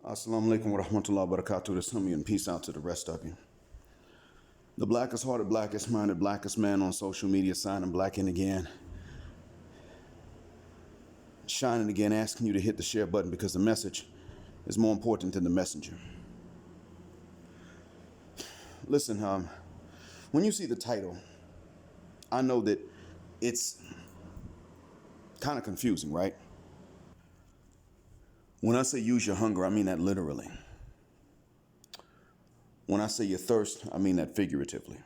Assalamu alaikum wa rahmatullahi wa barakatuh. This me and peace out to the rest of you. The blackest hearted, blackest minded, blackest man on social media signing black in again. Shining again, asking you to hit the share button because the message is more important than the messenger. Listen, when you see the title, I know that it's kind of confusing, right? When I say use your hunger, I mean that literally. When I say your thirst, I mean that figuratively.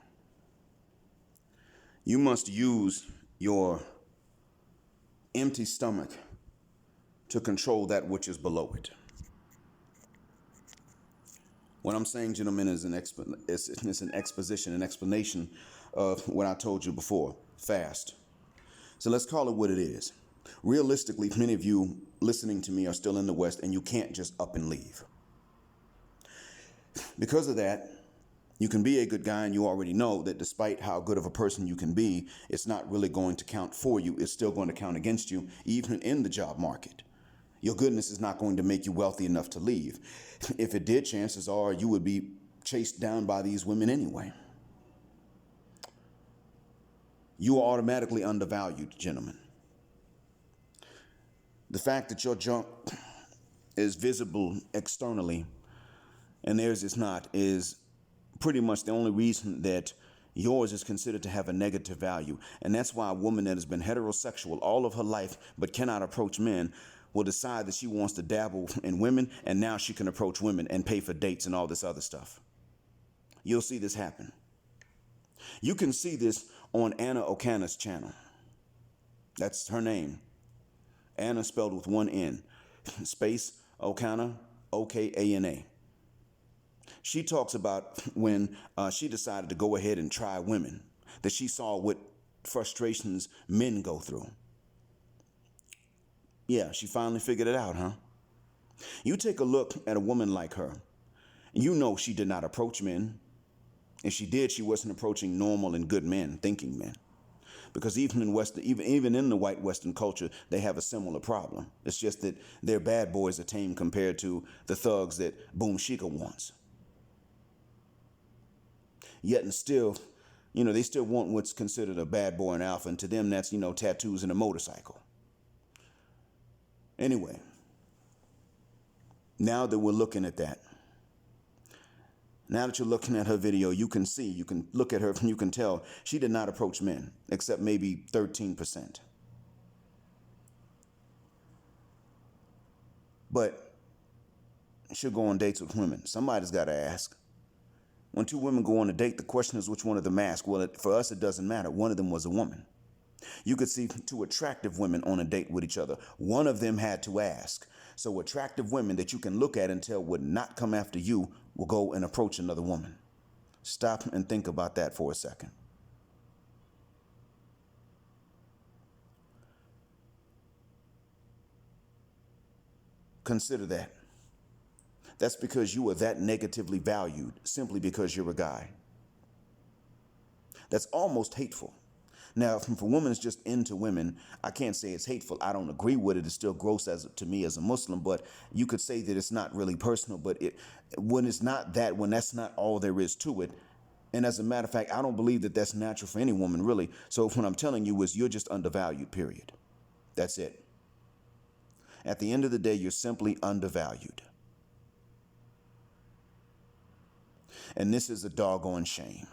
You must use your empty stomach to control that which is below it. What I'm saying, gentlemen, is an exposition, an explanation of what I told you before, fast. So let's call it what it is. Realistically, many of you listening to me are still in the West and you can't just up and leave. Because of that, you can be a good guy and you already know that despite how good of a person you can be, it's not really going to count for you. It's still going to count against you, even in the job market. Your goodness is not going to make you wealthy enough to leave. If it did, chances are you would be chased down by these women anyway. You are automatically undervalued, gentlemen. The fact that your junk is visible externally and theirs is not is pretty much the only reason that yours is considered to have a negative value. And that's why a woman that has been heterosexual all of her life but cannot approach men will decide that she wants to dabble in women, and now she can approach women and pay for dates and all this other stuff. You'll see this happen. You can see this on Anna Okana's channel. That's her name. Anna spelled with one N. Space Okana, Okana. She talks about when she decided to go ahead and try women, that she saw what frustrations men go through. Yeah, she finally figured it out, huh? You take a look at a woman like her, and you know she did not approach men. If she did, she wasn't approaching normal and good men, thinking men. Because even in the white Western culture, they have a similar problem. It's just that their bad boys are tame compared to the thugs that Boom Shika wants. Yet and still, they still want what's considered a bad boy and alpha. And to them, that's, tattoos and a motorcycle. Anyway, now that we're looking at that, now that you're looking at her video, you can look at her and you can tell she did not approach men, except maybe 13%. But she'll go on dates with women. Somebody's got to ask. When two women go on a date, the question is which one of them asked. Well, for us, it doesn't matter. One of them was a woman. You could see two attractive women on a date with each other. One of them had to ask. So attractive women that you can look at and tell would not come after you will go and approach another woman. Stop and think about that for a second. Consider that. That's because you are that negatively valued simply because you're a guy. That's almost hateful. Now, if a woman is just into women, I can't say it's hateful. I don't agree with it. It's still gross to me as a Muslim, but you could say that it's not really personal. But when it's not that, when that's not all there is to it, and as a matter of fact, I don't believe that that's natural for any woman, really. So what I'm telling you is you're just undervalued, period. That's it. At the end of the day, you're simply undervalued. And this is a doggone shame.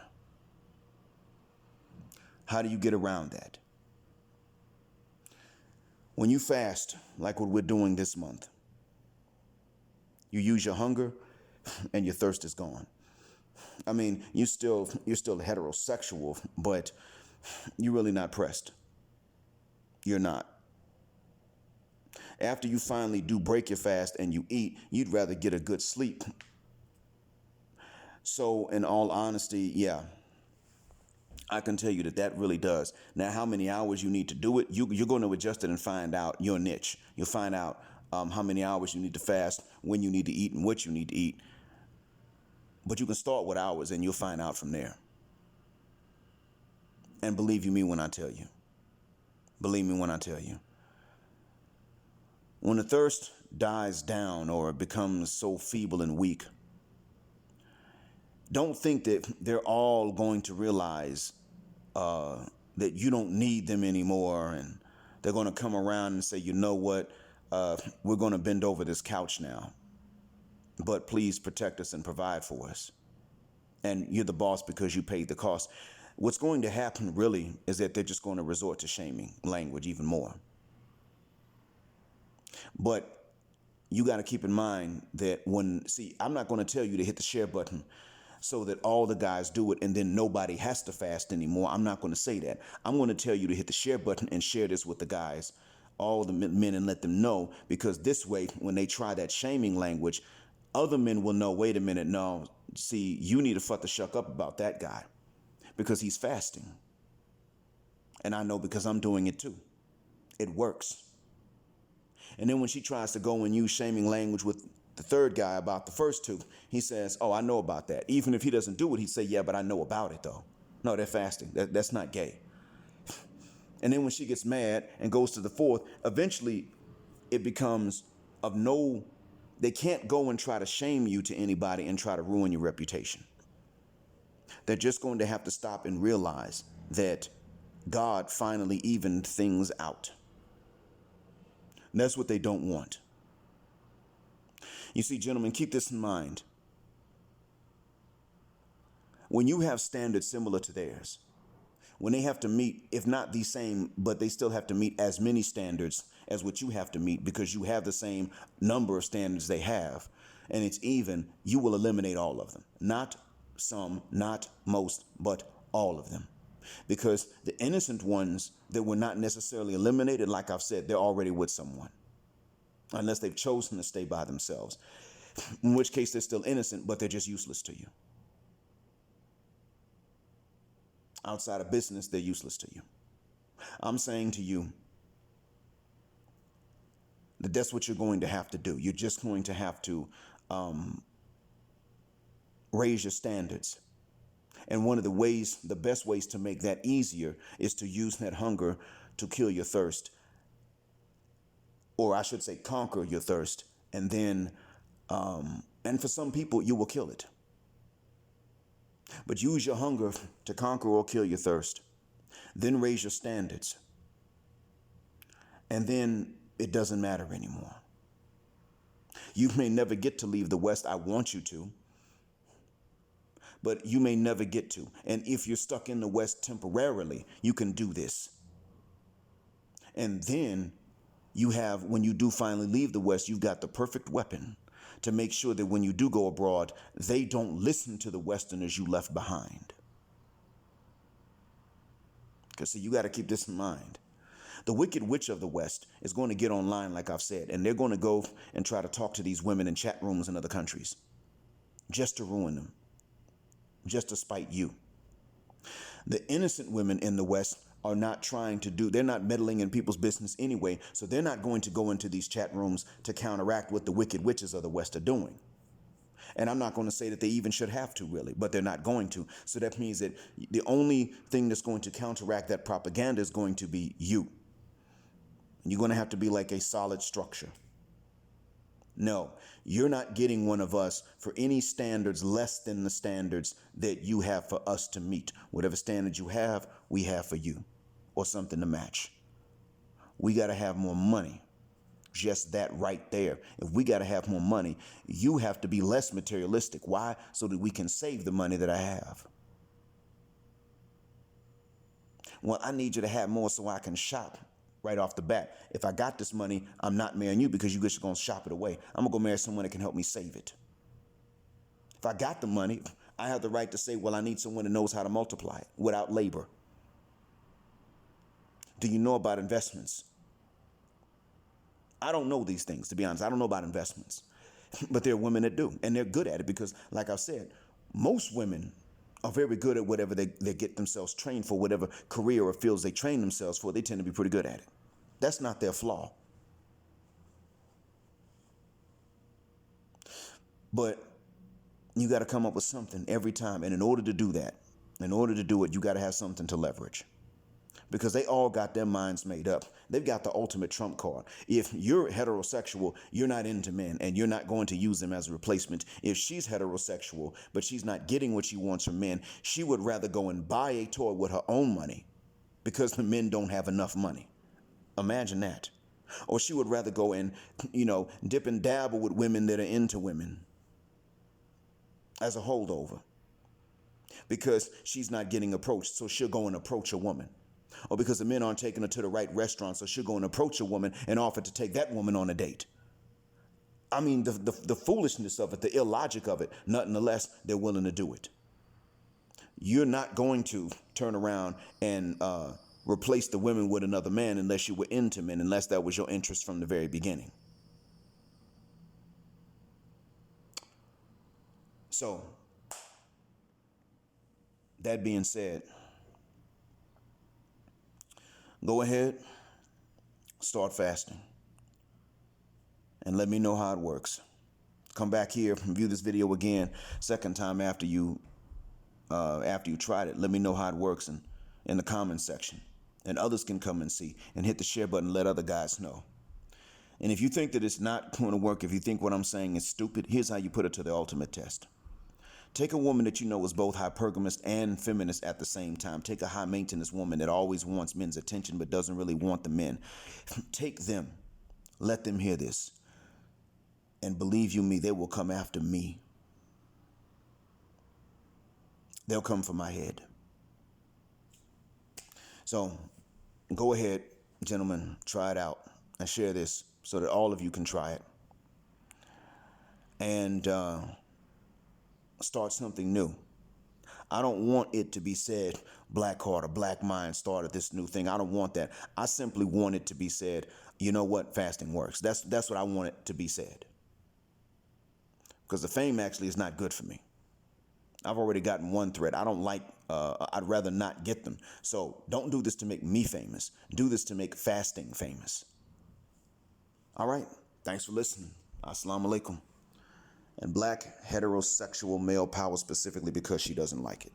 How do you get around that? When you fast, like what we're doing this month, you use your hunger and your thirst is gone. I mean, you're still heterosexual, but you're really not pressed. You're not. After you finally do break your fast and you eat, you'd rather get a good sleep. So in all honesty, yeah, I can tell you that really does. Now, how many hours you need to do it, you're going to adjust it and find out your niche. You'll find out how many hours you need to fast, when you need to eat, and what you need to eat. But you can start with hours, and you'll find out from there. And believe you me when I tell you. Believe me when I tell you. When the thirst dies down or becomes so feeble and weak, don't think that they're all going to realize that you don't need them anymore, and they're going to come around and say, you know what, we're going to bend over this couch now, but please protect us and provide for us. And you're the boss because you paid the cost. What's going to happen really is that they're just going to resort to shaming language even more. But you got to keep in mind that I'm not going to tell you to hit the share button so that all the guys do it and then nobody has to fast anymore. I'm not going to say that. I'm going to tell you to hit the share button and share this with the guys, all the men, and let them know, because this way, when they try that shaming language, other men will know, wait a minute, no, see, you need to fuck the shuck up about that guy because he's fasting. And I know because I'm doing it too. It works. And then when she tries to go and use shaming language with the third guy about the first two, he says, oh, I know about that. Even if he doesn't do it, he'd say, yeah, but I know about it though. No, they're fasting. That's not gay. And then when she gets mad and goes to the fourth, eventually it becomes they can't go and try to shame you to anybody and try to ruin your reputation. They're just going to have to stop and realize that God finally evened things out. And that's what they don't want. You see, gentlemen, keep this in mind. When you have standards similar to theirs, when they have to meet, if not the same, but they still have to meet as many standards as what you have to meet because you have the same number of standards they have, and it's even, you will eliminate all of them. Not some, not most, but all of them. Because the innocent ones that were not necessarily eliminated, like I've said, they're already with someone. Unless they've chosen to stay by themselves. In which case they're still innocent, but they're just useless to you. Outside of business, they're useless to you. I'm saying to you that that's what you're going to have to do. You're just going to have to raise your standards. And one of the best ways to make that easier is to use that hunger to kill your thirst. Or I should say conquer your thirst. And then, and for some people, you will kill it. But use your hunger to conquer or kill your thirst. Then raise your standards. And then it doesn't matter anymore. You may never get to leave the West. I want you to. But you may never get to. And if you're stuck in the West temporarily, you can do this. And then when you do finally leave the West, you've got the perfect weapon to make sure that when you do go abroad, they don't listen to the Westerners you left behind. Because see, you got to keep this in mind. The wicked witch of the West is going to get online, like I've said, and they're going to go and try to talk to these women in chat rooms in other countries just to ruin them, just to spite you. The innocent women in the West are not they're not meddling in people's business anyway, so they're not going to go into these chat rooms to counteract what the wicked witches of the West are doing. And I'm not going to say that they even should have to, really, but they're not going to. So that means that the only thing that's going to counteract that propaganda is going to be you. And you're going to have to be like a solid structure. No, you're not getting one of us for any standards less than the standards that you have for us to meet. Whatever standards you have, we have for you, or something to match. We got to have more money. Just that right there. If we got to have more money, you have to be less materialistic. Why? So that we can save the money that I have. Well, I need you to have more so I can shop right off the bat. If I got this money, I'm not marrying you because you just going to shop it away. I'm going to go marry someone that can help me save it. If I got the money, I have the right to say, well, I need someone that knows how to multiply it without labor. Do you know about investments? I don't know these things, to be honest. I don't know about investments. But there are women that do, and they're good at it because, like I've said, most women are very good at whatever they get themselves trained for, whatever career or fields they train themselves for. They tend to be pretty good at it. That's not their flaw. But you got to come up with something every time. And in order to do that, in order to do it, you got to have something to leverage. because they all got their minds made up. They've got the ultimate trump card. If you're heterosexual, you're not into men and you're not going to use them as a replacement. If she's heterosexual, but she's not getting what she wants from men, she would rather go and buy a toy with her own money because the men don't have enough money. Imagine that. Or she would rather go and, dip and dabble with women that are into women as a holdover because she's not getting approached. So she'll go and approach a woman. Or because the men aren't taking her to the right restaurant, so she'll go and approach a woman and offer to take that woman on a date. I mean, the foolishness of it, the illogic of it, nonetheless, they're willing to do it. You're not going to turn around and replace the women with another man unless you were into men, unless that was your interest from the very beginning. So, that being said, go ahead, start fasting, and let me know how it works. Come back here and view this video again, second time after you tried it. Let me know how it works in the comment section, and others can come and see, and hit the share button, let other guys know. And if you think that it's not going to work, if you think what I'm saying is stupid, here's how you put it to the ultimate test. Take a woman that you know is both hypergamous and feminist at the same time. Take a high maintenance woman that always wants men's attention but doesn't really want the men. Take them. Let them hear this. And believe you me, they will come after me. They'll come for my head. So go ahead, gentlemen, try it out and share this so that all of you can try it. And start something new. I don't want it to be said, Black Heart or Black Mind started this new thing. I don't want that. I simply want it to be said, you know what, fasting works. That's what I want it to be said. Because the fame actually is not good for me. I've already gotten one threat. I don't like, I'd rather not get them. So don't do this to make me famous. Do this to make fasting famous. All right. Thanks for listening. Assalamu alaikum. And black heterosexual male power specifically because she doesn't like it.